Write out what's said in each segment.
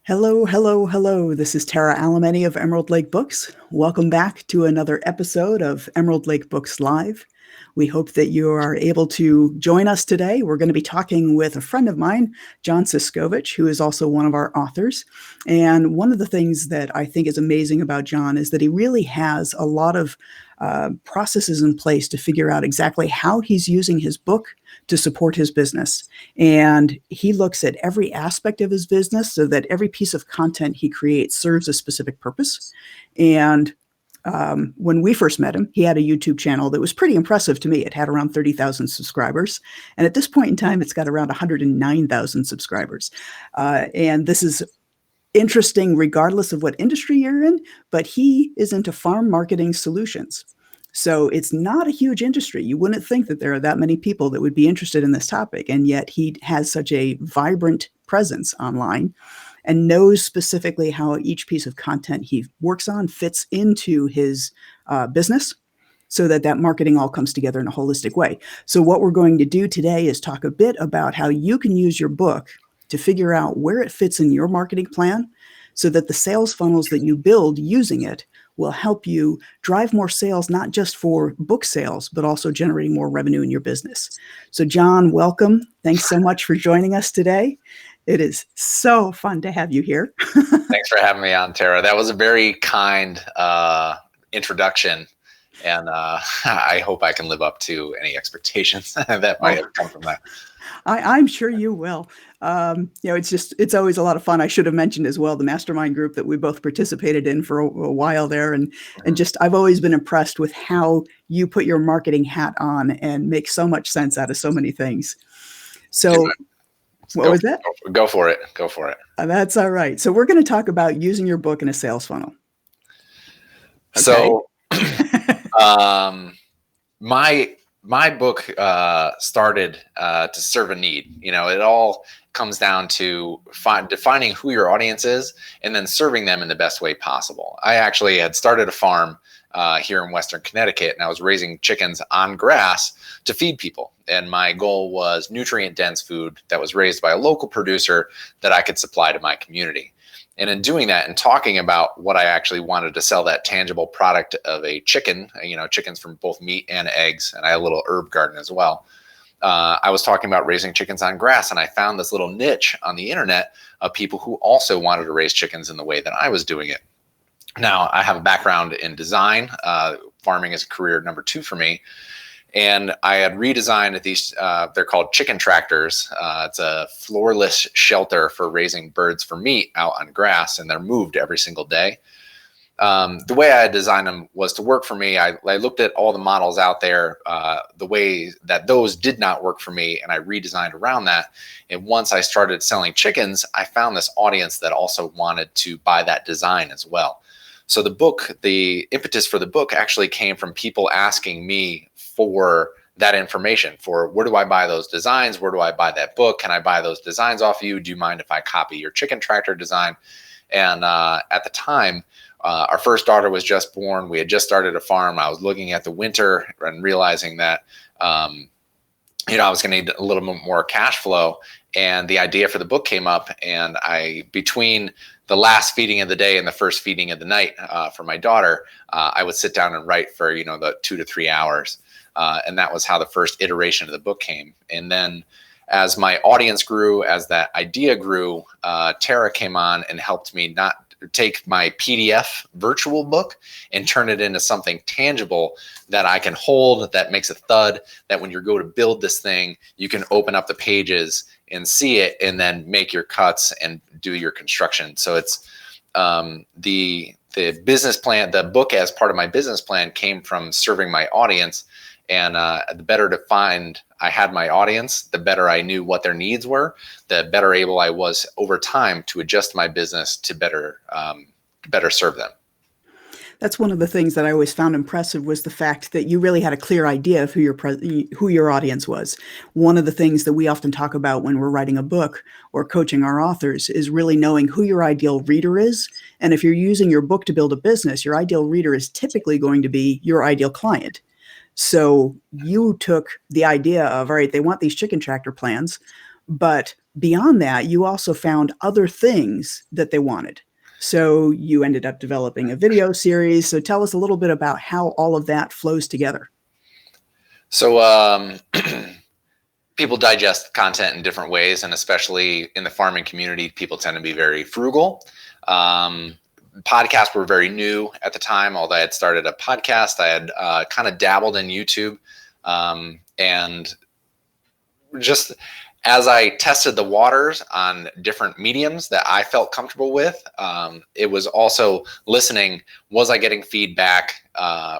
Hello, hello, hello. This is Tara Alemany of Emerald Lake Books. Welcome back to another episode of Emerald Lake Books Live. We hope that you are able to join us today. We're going to be talking with a friend of mine, John Suscovich, who is also one of our authors. And one of the things that I think is amazing about John is that he really has a lot of processes in place to figure out exactly how he's using his book to support his business. And he looks at every aspect of his business so that every piece of content he creates serves a specific purpose. And when we first met him, he had a YouTube channel that was pretty impressive to me. It had around 30,000 subscribers. And at this point in time, it's got around 109,000 subscribers. And this is interesting regardless of what industry you're in, but he is into farm marketing solutions. So it's not a huge industry. You wouldn't think that there are that many people that would be interested in this topic. And yet he has such a vibrant presence online and knows specifically how each piece of content he works on fits into his business so that that marketing all comes together in a holistic way. So what we're going to do today is talk a bit about how you can use your book to figure out where it fits in your marketing plan so that the sales funnels that you build using it will help you drive more sales, not just for book sales, but also generating more revenue in your business. So John, welcome. Thanks so much for joining us today. It is so fun to have you here. Thanks for having me on, Tara. That was a very kind introduction. And I hope I can live up to any expectations that might have come from that. I'm sure you will. It's always a lot of fun. I should have mentioned as well the mastermind group that we both participated in for a while there. And just, I've always been impressed with how you put your marketing hat on and make so much sense out of so many things. So what was that? Go for it. Go for it. That's all right. So we're going to talk about using your book in a sales funnel. Okay. So my book started to serve a need. You know, it all comes down to defining who your audience is and then serving them in the best way possible. I actually had started a farm here in Western Connecticut, and I was raising chickens on grass to feed people. And my goal was nutrient-dense food that was raised by a local producer that I could supply to my community. And in doing that and talking about what I actually wanted to sell, that tangible product of a chicken, chickens from both meat and eggs, and I had a little herb garden as well. I was talking about raising chickens on grass, and I found this little niche on the internet of people who also wanted to raise chickens in the way that I was doing it. Now, I have a background in design. Farming is career number 2 for me. And I had redesigned these, they're called chicken tractors. It's a floorless shelter for raising birds for meat out on grass, and they're moved every single day. The way I designed them was to work for me. I looked at all the models out there, the way that those did not work for me, and I redesigned around that. And once I started selling chickens, I found this audience that also wanted to buy that design as well. So the impetus for the book actually came from people asking me for that information, for where do I buy those designs? Where do I buy that book? Can I buy those designs off you? Do you mind if I copy your chicken tractor design? And at the time, our first daughter was just born. We had just started a farm. I was looking at the winter and realizing that, I was going to need a little bit more cash flow. And the idea for the book came up, and between the last feeding of the day and the first feeding of the night for my daughter, I would sit down and write for, the 2 to 3 hours. And that was how the first iteration of the book came. And then as my audience grew, as that idea grew, Tara came on and helped me not take my PDF virtual book and turn it into something tangible that I can hold, that makes a thud, that when you go to build this thing, you can open up the pages and see it and then make your cuts and do your construction. So it's the business plan, the book as part of my business plan came from serving my audience. And the better defined I had my audience, the better I knew what their needs were, the better able I was over time to adjust my business to better serve them. That's one of the things that I always found impressive was the fact that you really had a clear idea of who your audience was. One of the things that we often talk about when we're writing a book or coaching our authors is really knowing who your ideal reader is. And if you're using your book to build a business, your ideal reader is typically going to be your ideal client. So you took the idea of, all right, they want these chicken tractor plans, but beyond that, you also found other things that they wanted. So you ended up developing a video series. So tell us a little bit about how all of that flows together. So people digest content in different ways, and especially in the farming community, people tend to be very frugal. Podcasts were very new at the time. Although I had started a podcast, I had kind of dabbled in YouTube, and just as I tested the waters on different mediums that I felt comfortable with, it was also listening. Was I getting feedback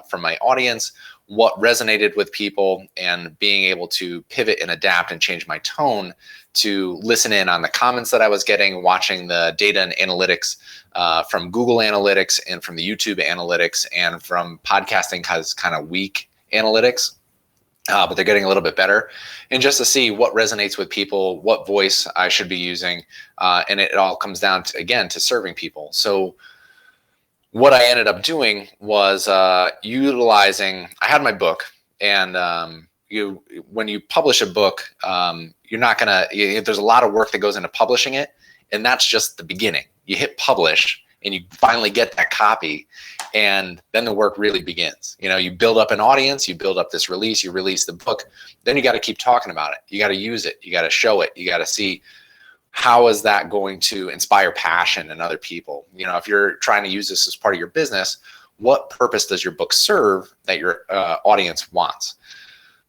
from my audience? What resonated with people, and being able to pivot and adapt and change my tone to listen in on the comments that I was getting, watching the data and analytics from Google Analytics and from the YouTube Analytics and from podcasting has kind of weak analytics. But they're getting a little bit better, and just to see what resonates with people, what voice I should be using. And it all comes down to, again, to serving people. So what I ended up doing was utilizing, I had my book, and when you publish a book, you're not going to, there's a lot of work that goes into publishing it. And that's just the beginning. You hit publish and you finally get that copy, and then the work really begins. You build up an audience, you build up this release, you release the book, then you got to keep talking about it. You got to use it. You got to show it. You got to see how is that going to inspire passion in other people. If you're trying to use this as part of your business, what purpose does your book serve that your audience wants?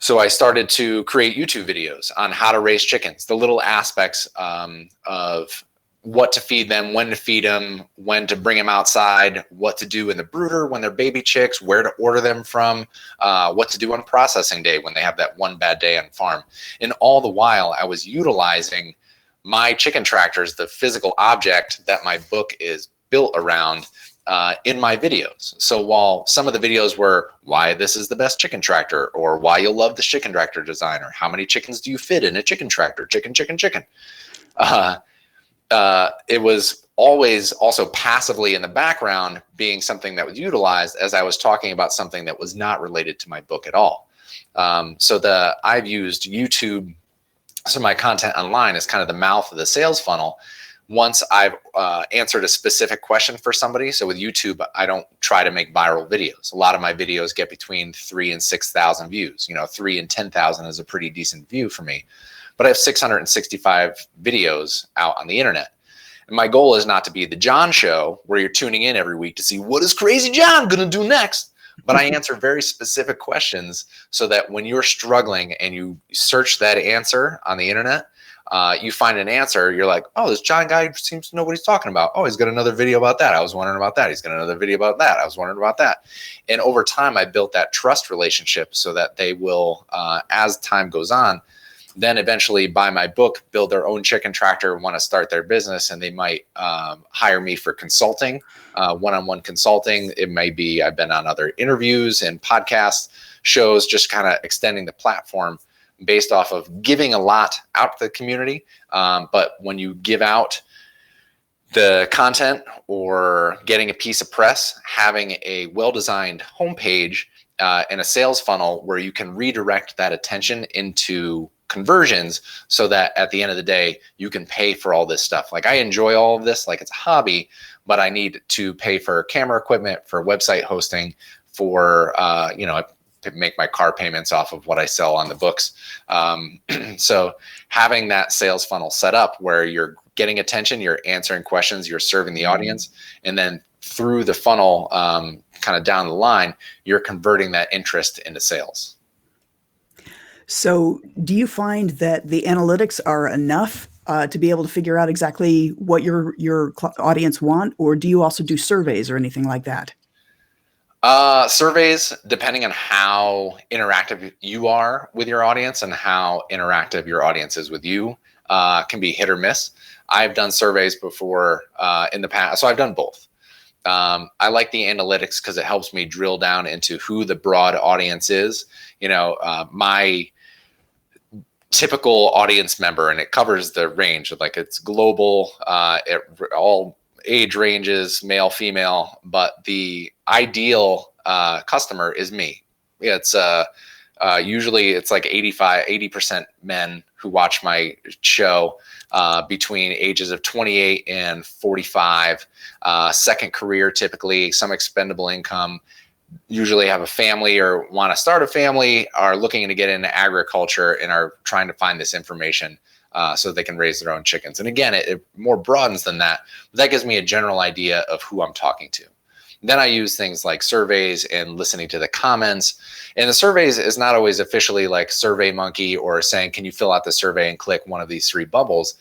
So I started to create YouTube videos on how to raise chickens, the little aspects of what to feed them, when to feed them, when to bring them outside, what to do in the brooder when they're baby chicks, where to order them from, what to do on processing day when they have that one bad day on farm. And all the while I was utilizing my chicken tractors, the physical object that my book is built around, in my videos. So while some of the videos were why this is the best chicken tractor, or why you'll love the chicken tractor design, or how many chickens do you fit in a chicken tractor, chicken. It was always also passively in the background being something that was utilized as I was talking about something that was not related to my book at all. So I've used YouTube, so my content online is kind of the mouth of the sales funnel. Once I've answered a specific question for somebody. So with YouTube, I don't try to make viral videos. A lot of my videos get between 3,000 and 6,000 views. 3,000 and 10,000 is a pretty decent view for me. But I have 665 videos out on the internet. And my goal is not to be the John show where you're tuning in every week to see what is Crazy John going to do next. But I answer very specific questions so that when you're struggling and you search that answer on the internet, you find an answer, you're like, oh, this John guy seems to know what he's talking about. Oh, he's got another video about that. I was wondering about that. He's got another video about that. I was wondering about that. And over time, I built that trust relationship so that they will, as time goes on, then eventually buy my book, build their own chicken tractor, want to start their business, and they might hire me for consulting, one-on-one consulting. It may be I've been on other interviews and podcast shows, just kind of extending the platform based off of giving a lot out to the community. But when you give out the content or getting a piece of press, having a well-designed homepage and a sales funnel where you can redirect that attention into conversions so that at the end of the day, you can pay for all this stuff. Like I enjoy all of this, like it's a hobby, but I need to pay for camera equipment, for website hosting, for, to make my car payments off of what I sell on the books. So having that sales funnel set up where you're getting attention, you're answering questions, you're serving the audience, and then through the funnel, kind of down the line, you're converting that interest into sales. So do you find that the analytics are enough to be able to figure out exactly what your audience want, or do you also do surveys or anything like that? Surveys, depending on how interactive you are with your audience and how interactive your audience is with you, can be hit or miss. I've done surveys before in the past, so I've done both. I like the analytics because it helps me drill down into who the broad audience is. My typical audience member, and it covers the range of, like, it's global, all age ranges, male, female, but the ideal customer is me. It's usually it's like 80% men, who watch my show between ages of 28 and 45, second career typically, some expendable income, usually have a family or want to start a family, are looking to get into agriculture and are trying to find this information so they can raise their own chickens. And again, it more broadens than that. That gives me a general idea of who I'm talking to. Then I use things like surveys and listening to the comments. And the surveys is not always officially like SurveyMonkey or saying, can you fill out the survey and click one of these 3 bubbles?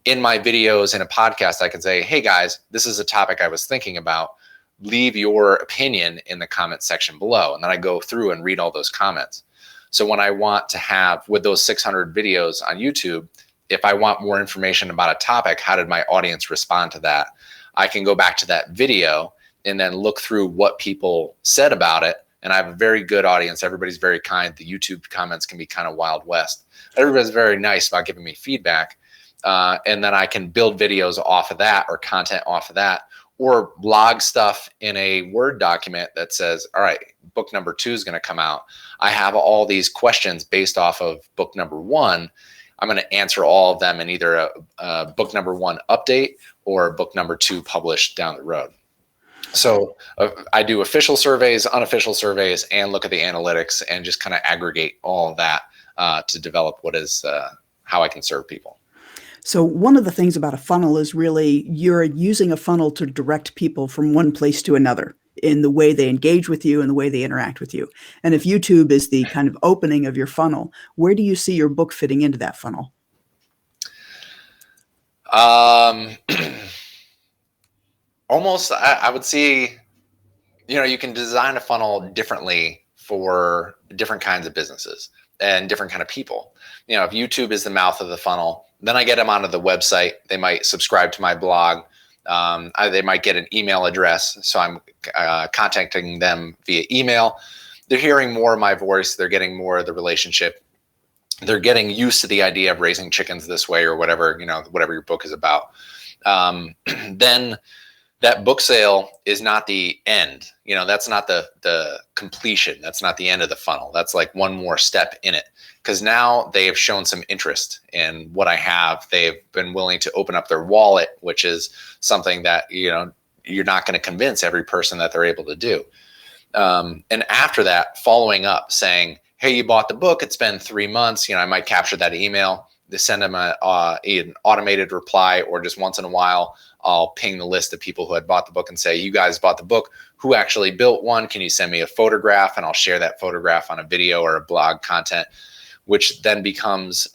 In my videos and a podcast, I can say, hey guys, this is a topic I was thinking about. Leave your opinion in the comment section below. And then I go through and read all those comments. So when I want to have, with those 600 videos on YouTube, if I want more information about a topic, how did my audience respond to that? I can go back to that video and then look through what people said about it. And I have a very good audience. Everybody's very kind. The YouTube comments can be kind of Wild West. Everybody's very nice about giving me feedback. And then I can build videos off of that or content off of that, or log stuff in a Word document that says, all right, book number 2 is going to come out. I have all these questions based off of book number 1. I'm going to answer all of them in either a book number 1 update or book number 2 published down the road. So I do official surveys, unofficial surveys, and look at the analytics and just kind of aggregate all of that to develop what is how I can serve people. So one of the things about a funnel is really you're using a funnel to direct people from one place to another in the way they engage with you and the way they interact with you. And if YouTube is the kind of opening of your funnel, where do you see your book fitting into that funnel? Almost, I would see, you can design a funnel differently for different kinds of businesses and different kind of people. If YouTube is the mouth of the funnel, then I get them onto the website. They might subscribe to my blog. They might get an email address. So I'm contacting them via email. They're hearing more of my voice. They're getting more of the relationship. They're getting used to the idea of raising chickens this way or whatever, whatever your book is about. Then that book sale is not the end. That's not the completion. That's not the end of the funnel. That's like one more step in it. Because now they have shown some interest in what I have. They've been willing to open up their wallet, which is something that, you're not going to convince every person that they're able to do. And after that, following up saying, hey, you bought the book. It's been 3 months. I might capture that email. They send them an automated reply, or just once in a while, I'll ping the list of people who had bought the book and say, you guys bought the book. Who actually built one? Can you send me a photograph? And I'll share that photograph on a video or a blog content, which then becomes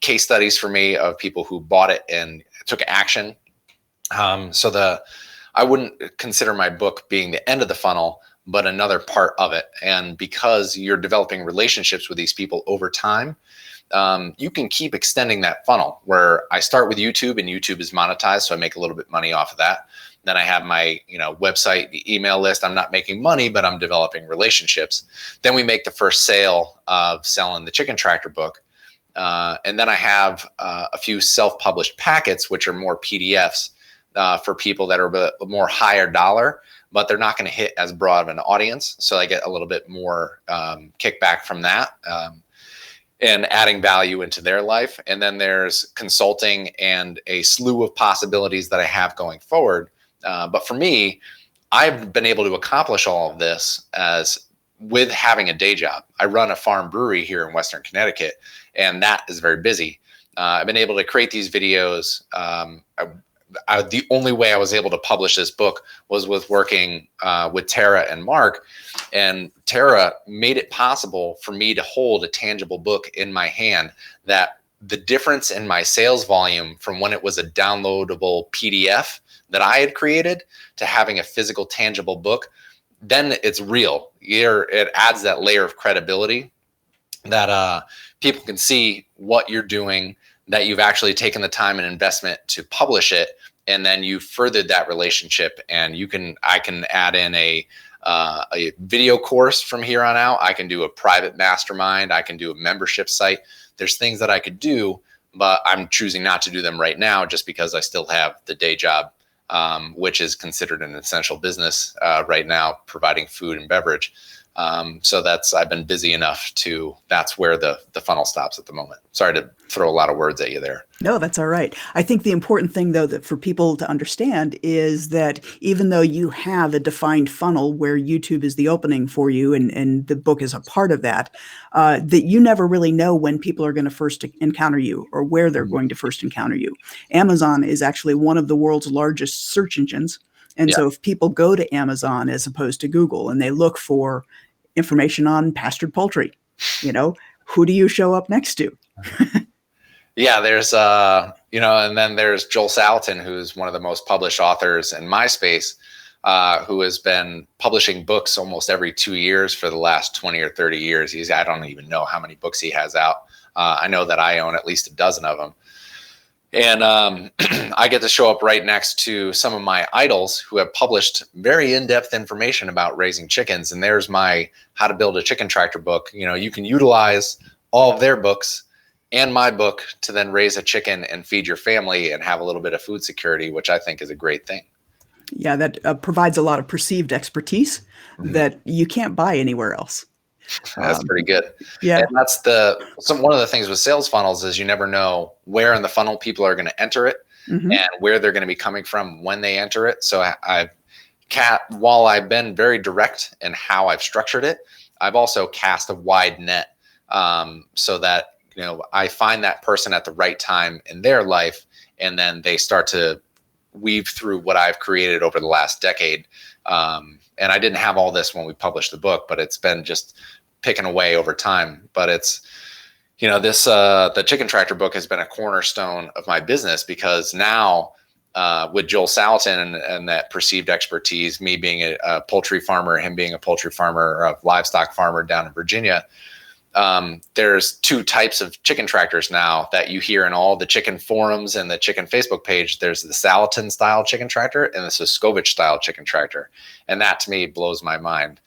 case studies for me of people who bought it and took action. I wouldn't consider my book being the end of the funnel, but another part of it. And because you're developing relationships with these people over time, you can keep extending that funnel where I start with YouTube, and YouTube is monetized. So I make a little bit of money off of that. Then I have my website, the email list. I'm not making money, but I'm developing relationships. Then we make the first sale of selling the Chicken Tractor book. And then I have a few self-published packets, which are more PDFs for people that are a bit more higher dollar, but they're not going to hit as broad of an audience. So I get a little bit more kickback from that. And adding value into their life. And then there's consulting and a slew of possibilities that I have going forward. But for me, I've been able to accomplish all of this with having a day job. I run a farm brewery here in Western Connecticut, and that is very busy. I've been able to create these videos. The only way I was able to publish this book was with working with Tara and Mark. And Tara made it possible for me to hold a tangible book in my hand, that the difference in my sales volume from when it was a downloadable PDF that I had created to having a physical, tangible book, then it's real. It adds that layer of credibility that people can see what you're doing, that you've actually taken the time and investment to publish it, and then you furthered that relationship. And I can add in a video course from here on out. I can do a private mastermind. I can do a membership site. There's things that I could do, but I'm choosing not to do them right now just because I still have the day job, which is considered an essential business right now, providing food and beverage. So I've been busy enough that's where the funnel stops at the moment. Sorry to throw a lot of words at you there. No, that's all right. I think the important thing, though, that for people to understand is that even though you have a defined funnel where YouTube is the opening for you and the book is a part of that, that you never really know when people are going to first encounter you or where they're going to first encounter you. Amazon is actually one of the world's largest search engines. And Yeah. so if people go to Amazon as opposed to Google and they look for information on pastured poultry, who do you show up next to? Yeah, there's and then there's Joel Salatin, who's one of the most published authors in my space, who has been publishing books almost every 2 years for the last 20 or 30 years. I don't even know how many books he has out. I know that I own at least a dozen of them. And I get to show up right next to some of my idols who have published very in-depth information about raising chickens. And there's my How to Build a Chicken Tractor book. You can utilize all of their books and my book to then raise a chicken and feed your family and have a little bit of food security, which I think is a great thing. Yeah, that provides a lot of perceived expertise that you can't buy anywhere else. That's pretty good. Yeah. And that's one of the things with sales funnels is you never know where in the funnel people are going to enter it and where they're going to be coming from when they enter it. So while I've been very direct in how I've structured it, I've also cast a wide net so that I find that person at the right time in their life, and then they start to weave through what I've created over the last decade. And I didn't have all this when we published the book, but it's been just picking away over time. But it's, the Chicken Tractor book has been a cornerstone of my business because now with Joel Salatin and that perceived expertise, me being a poultry farmer, him being a poultry farmer or a livestock farmer down in Virginia, there's two types of chicken tractors now that you hear in all the chicken forums and the chicken Facebook page. There's the Salatin style chicken tractor and the Suscovich style chicken tractor. And that to me blows my mind.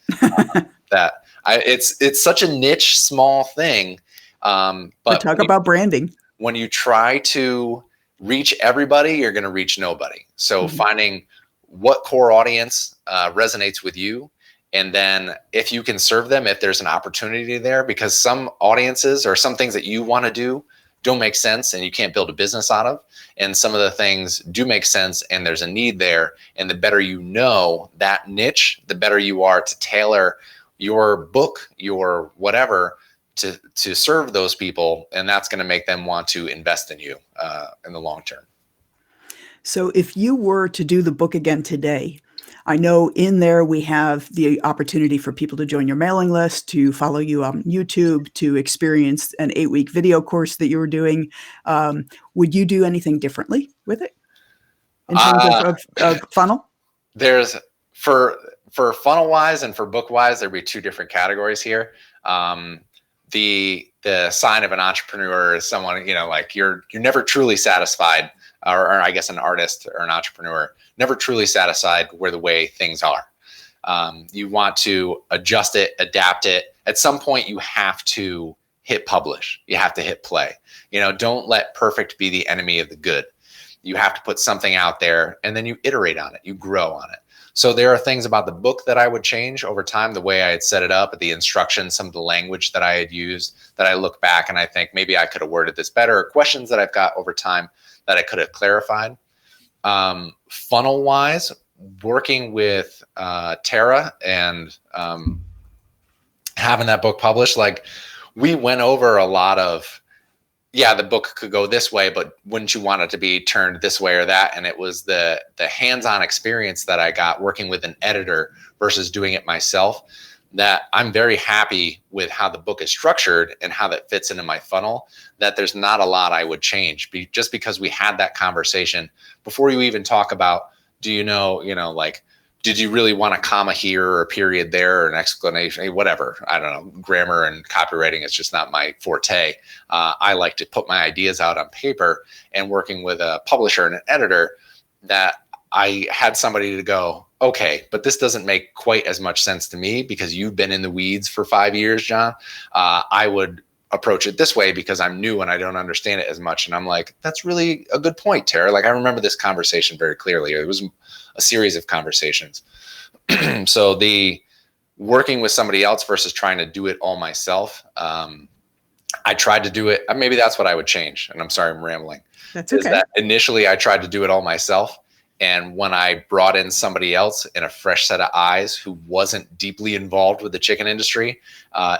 It's such a niche, small thing. But talk about branding. When you try to reach everybody, you're going to reach nobody. So finding what core audience resonates with you. And then if you can serve them, if there's an opportunity there, because some audiences or some things that you want to do don't make sense and you can't build a business out of. And some of the things do make sense and there's a need there. And the better you know that niche, the better you are to tailor your book, your whatever, to serve those people. And that's going to make them want to invest in you in the long term. So if you were to do the book again today, I know in there we have the opportunity for people to join your mailing list, to follow you on YouTube, to experience an 8-week video course that you were doing. Would you do anything differently with it in terms of funnel? There's for funnel wise and for book wise, there'd be two different categories here. The sign of an entrepreneur is someone, like you're never truly satisfied, or I guess an artist or an entrepreneur, never truly satisfied with the way things are. You want to adjust it, adapt it. At some point, you have to hit publish. You have to hit play. Don't let perfect be the enemy of the good. You have to put something out there and then you iterate on it. You grow on it. So there are things about the book that I would change over time, the way I had set it up, the instructions, some of the language that I had used, that I look back and I think maybe I could have worded this better, or questions that I've got over time that I could have clarified. Funnel wise, working with Tara and having that book published, like we went over a lot of, the book could go this way, but wouldn't you want it to be turned this way or that? And it was the hands-on experience that I got working with an editor versus doing it myself, that I'm very happy with how the book is structured and how that fits into my funnel, that there's not a lot I would change just because we had that conversation before you even talk about, did you really want a comma here or a period there or an exclamation, whatever, I don't know, grammar and copywriting is just not my forte. I like to put my ideas out on paper, and working with a publisher and an editor, that I had somebody to go, okay, but this doesn't make quite as much sense to me because you've been in the weeds for 5 years, John. I would approach it this way because I'm new and I don't understand it as much. And I'm like, that's really a good point, Tara. Like, I remember this conversation very clearly. It was a series of conversations. So working with somebody else versus trying to do it all myself. I tried to do it. Maybe that's what I would change. And I'm sorry, I'm rambling. That's Is okay. that initially I tried to do it all myself. And when I brought in somebody else and a fresh set of eyes who wasn't deeply involved with the chicken industry,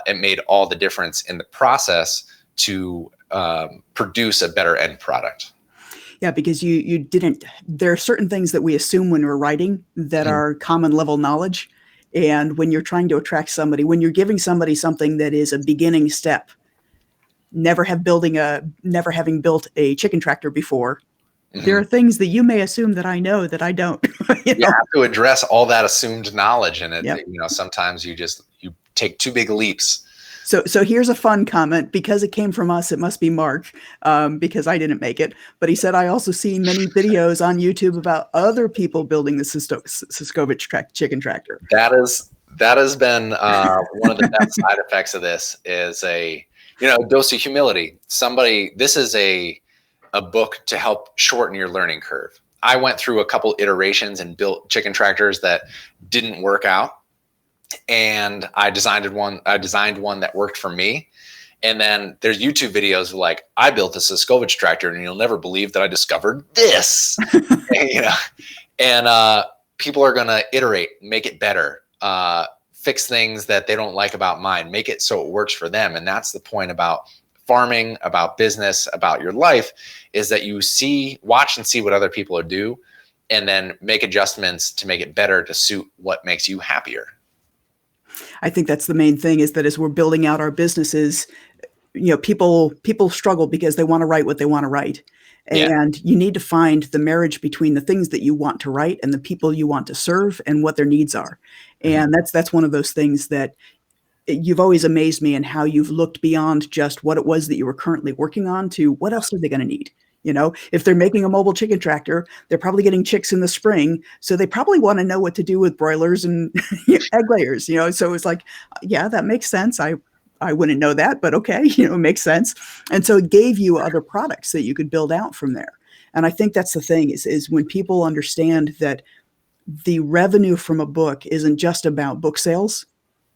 it made all the difference in the process to produce a better end product. Yeah, because you didn't, there are certain things that we assume when we're writing that are common level knowledge. And when you're trying to attract somebody, when you're giving somebody something that is a beginning step, never having built a chicken tractor before, there are things that you may assume that I know that I don't. You have to address all that assumed knowledge, and Yep. sometimes you take too big leaps. So here's a fun comment. Because it came from us, it must be Mark, because I didn't make it. But he said, I also see many videos on YouTube about other people building the Suscovich chicken tractor. That has been one of the best side effects of this is a dose of humility. This is a book to help shorten your learning curve. I went through a couple iterations and built chicken tractors that didn't work out. And I designed one that worked for me. And then there's YouTube videos like, I built a Suscovich tractor and you'll never believe that I discovered this. and people are going to iterate, make it better, fix things that they don't like about mine, make it so it works for them. And that's the point about farming, about business, about your life, is that you watch and see what other people do, and then make adjustments to make it better to suit what makes you happier. I think that's the main thing, is that as we're building out our businesses, people struggle because they want to write what they want to write. And you need to find the marriage between the things that you want to write and the people you want to serve and what their needs are. And that's one of those things that you've always amazed me in, how you've looked beyond just what it was that you were currently working on to what else are they going to need. If they're making a mobile chicken tractor, they're probably getting chicks in the spring. So they probably want to know what to do with broilers and egg layers, so it's like, yeah, that makes sense. I wouldn't know that, but okay, it makes sense. And so it gave you other products that you could build out from there. And I think that's the thing is when people understand that the revenue from a book isn't just about book sales.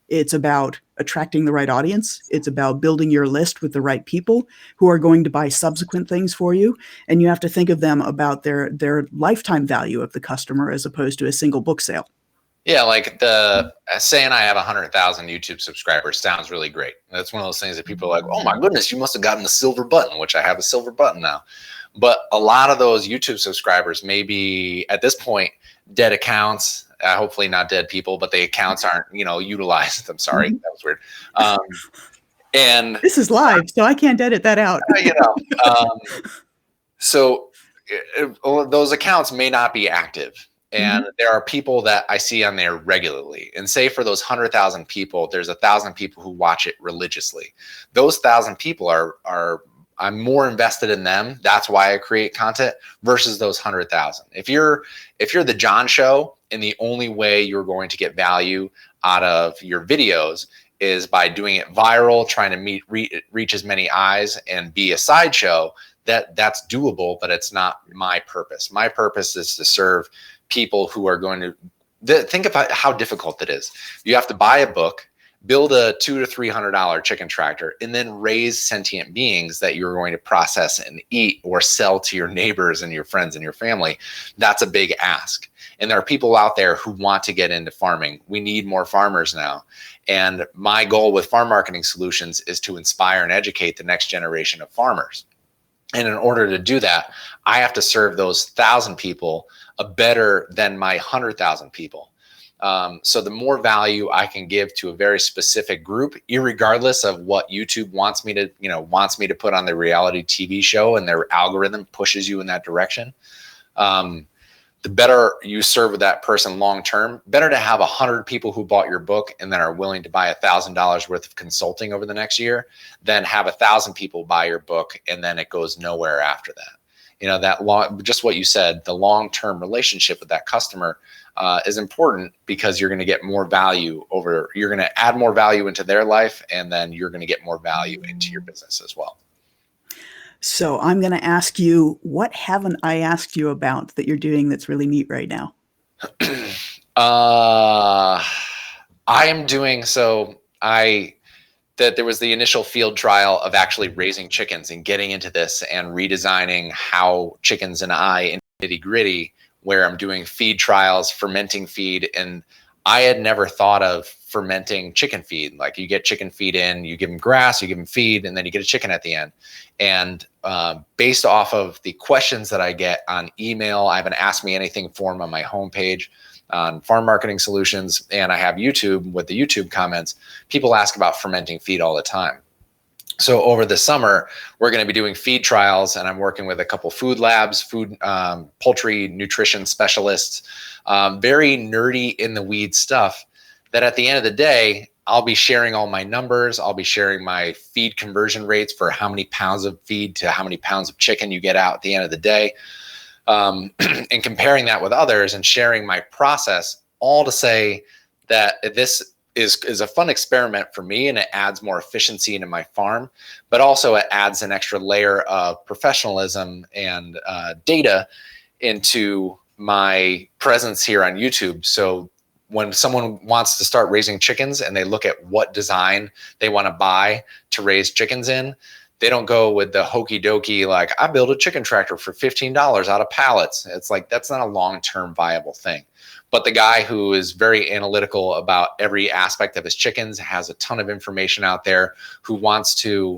It's about attracting the right audience. It's about building your list with the right people who are going to buy subsequent things for you. And you have to think of them about their lifetime value of the customer as opposed to a single book sale. Yeah, like saying I have 100,000 YouTube subscribers sounds really great. That's one of those things that people are like, oh my goodness, you must have gotten the silver button, which I have a silver button now. But a lot of those YouTube subscribers may be, at this point, dead accounts. Hopefully not dead people, but the accounts aren't, utilized. I'm sorry, that was weird. And this is live, so I can't edit that out. So those accounts may not be active. And there are people that I see on there regularly. And say for those 100,000 people, there's 1,000 people who watch it religiously. Those 1,000 people I'm more invested in them. That's why I create content versus those 100,000. If you're the John Show, and the only way you're going to get value out of your videos is by doing it viral, trying to reach as many eyes and be a sideshow, that's doable, but it's not my purpose. My purpose is to serve people who are going to think about how difficult it is. You have to buy a book, build a $200 to $300 chicken tractor, and then raise sentient beings that you're going to process and eat or sell to your neighbors and your friends and your family. That's a big ask. And there are people out there who want to get into farming. We need more farmers now. And my goal with Farm Marketing Solutions is to inspire and educate the next generation of farmers. And in order to do that, I have to serve those 1,000 people better than my 100,000 people. So the more value I can give to a very specific group, irregardless of what YouTube wants me to put on the reality TV show, and their algorithm pushes you in that direction, the better you serve that person long term. Better to have 100 people who bought your book and then are willing to buy $1,000 worth of consulting over the next year than have 1,000 people buy your book and then it goes nowhere after that. Just what you said, the long-term relationship with that customer is important, because you're going to get more value you're going to add more value into their life, and then you're going to get more value into your business as well. So I'm going to ask you, what haven't I asked you about that you're doing that's really neat right now? I am doing so. That there was the initial field trial of actually raising chickens and getting into this and redesigning how chickens and I in nitty gritty, where I'm doing feed trials, fermenting feed. And I had never thought of fermenting chicken feed. Like you get chicken feed in, you give them grass, you give them feed, and then you get a chicken at the end. And based off of the questions that I get on email, I have an Ask Me Anything form on my homepage on Farm Marketing Solutions, and I have YouTube with the YouTube comments. People ask about fermenting feed all the time. So over the summer, we're going to be doing feed trials, and I'm working with a couple food labs, poultry nutrition specialists, very nerdy in the weeds stuff that at the end of the day, I'll be sharing all my numbers. I'll be sharing my feed conversion rates for how many pounds of feed to how many pounds of chicken you get out at the end of the day. And comparing that with others and sharing my process, all to say that this is a fun experiment for me, and it adds more efficiency into my farm, but also it adds an extra layer of professionalism and data into my presence here on YouTube. So when someone wants to start raising chickens and they look at what design they want to buy to raise chickens in, they don't go with the hokey dokey, like I built a chicken tractor for $15 out of pallets. It's like, that's not a long-term viable thing. But the guy who is very analytical about every aspect of his chickens, has a ton of information out there, who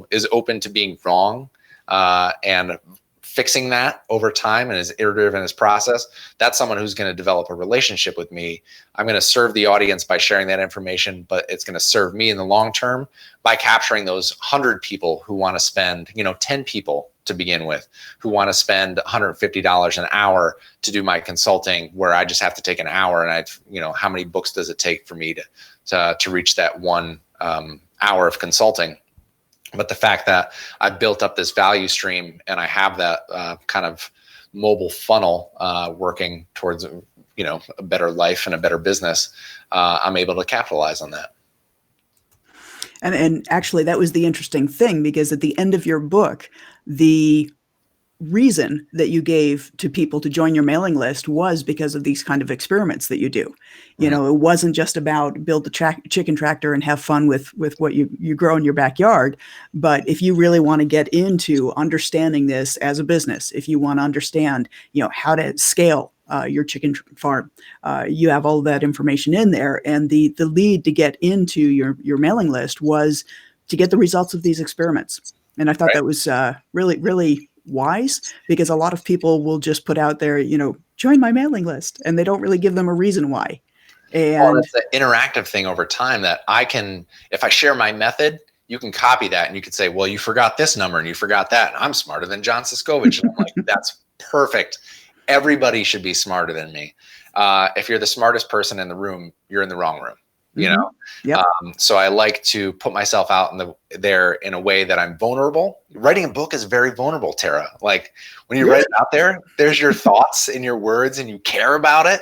is open to being wrong and fixing that over time and is iterative in his process, that's someone who's going to develop a relationship with me. I'm going to serve the audience by sharing that information, but it's going to serve me in the long term by capturing those 100 people who want to spend, 10 people to begin with, who want to spend $150 an hour to do my consulting, where I just have to take an hour, and how many books does it take for me to reach that 1 hour of consulting? But the fact that I've built up this value stream and I have that kind of mobile funnel working towards, a better life and a better business, I'm able to capitalize on that. And actually, that was the interesting thing, because at the end of your book, the reason that you gave to people to join your mailing list was because of these kind of experiments that you do. It wasn't just about build the chicken tractor and have fun with what you grow in your backyard. But if you really want to get into understanding this as a business, if you want to understand, how to scale your chicken farm, you have all that information in there. And the lead to get into your mailing list was to get the results of these experiments. And I thought that was really, really wise, because a lot of people will just put out there, join my mailing list, and they don't really give them a reason why. And it's an interactive thing over time that I can, if I share my method, you can copy that and you could say, well, you forgot this number and you forgot that. And I'm smarter than John Suscovich. And I'm like, that's perfect. Everybody should be smarter than me. If you're the smartest person in the room, you're in the wrong room. Yep. So I like to put myself out there in a way that I'm vulnerable. Writing a book is very vulnerable, Tara. Like when you write it out there, there's your thoughts in your words and you care about it,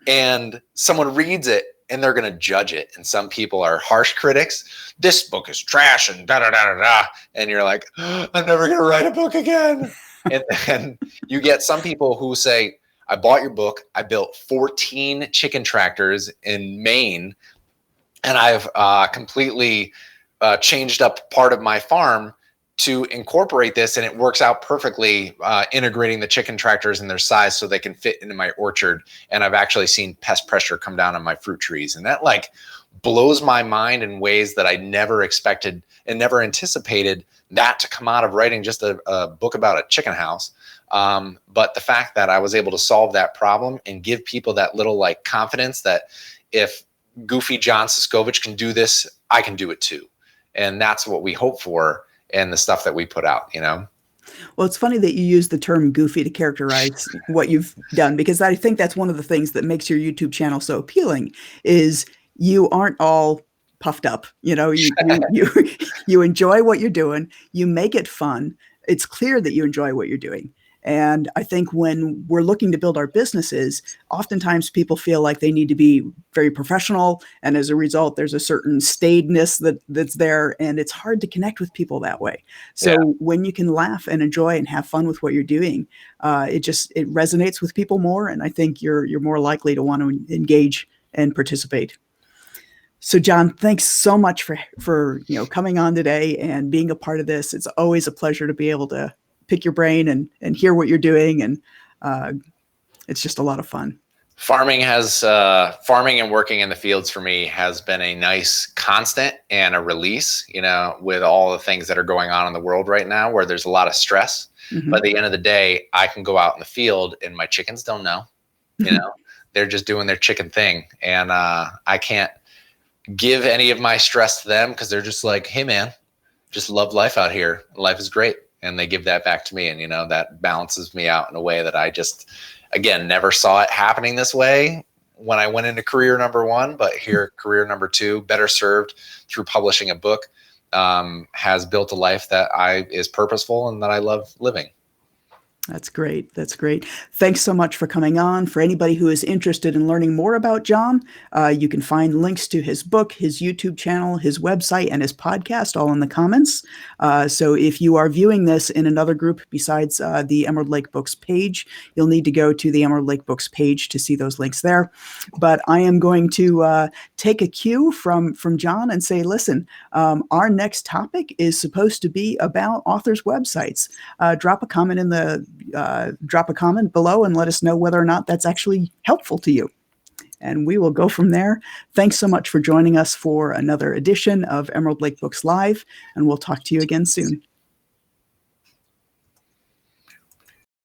and someone reads it and they're going to judge it. And some people are harsh critics. This book is trash and da da da da da. And you're like, oh, I'm never going to write a book again. And then you get some people who say, I bought your book. I built 14 chicken tractors in Maine, and I've completely changed up part of my farm to incorporate this, and it works out perfectly, integrating the chicken tractors and their size so they can fit into my orchard. And I've actually seen pest pressure come down on my fruit trees. And that blows my mind in ways that I never expected and never anticipated that to come out of writing just a book about a chicken house. But the fact that I was able to solve that problem and give people that little confidence that if goofy John Suscovich can do this, I can do it too. And that's what we hope for in the stuff that we put out, Well, it's funny that you use the term goofy to characterize what you've done, because I think that's one of the things that makes your YouTube channel so appealing, is you aren't all puffed up. You enjoy what you're doing. You make it fun. It's clear that you enjoy what you're doing. And I think when we're looking to build our businesses, oftentimes people feel like they need to be very professional. And as a result, there's a certain staidness that's there, and it's hard to connect with people that way. So when you can laugh and enjoy and have fun with what you're doing, it resonates with people more. And I think you're more likely to want to engage and participate. So John, thanks so much for coming on today and being a part of this. It's always a pleasure to be able to pick your brain and hear what you're doing, and it's just a lot of fun. Farming and working in the fields for me has been a nice constant and a release, with all the things that are going on in the world right now where there's a lot of stress. Mm-hmm. But at the end of the day, I can go out in the field and my chickens don't know, they're just doing their chicken thing. And I can't give any of my stress to them because they're just like, hey man, just love life out here. Life is great. And they give that back to me. And, that balances me out in a way that I just, again, never saw it happening this way when I went into career number one, but here, career number two, better served through publishing a book, has built a life that is purposeful and that I love living. That's great. That's great. Thanks so much for coming on. For anybody who is interested in learning more about John, you can find links to his book, his YouTube channel, his website, and his podcast all in the comments. So if you are viewing this in another group besides the Emerald Lake Books page, you'll need to go to the Emerald Lake Books page to see those links there. But I am going to take a cue from John and say, listen, our next topic is supposed to be about authors' websites. Drop a comment below and let us know whether or not that's actually helpful to you. And we will go from there. Thanks so much for joining us for another edition of Emerald Lake Books Live, and we'll talk to you again soon.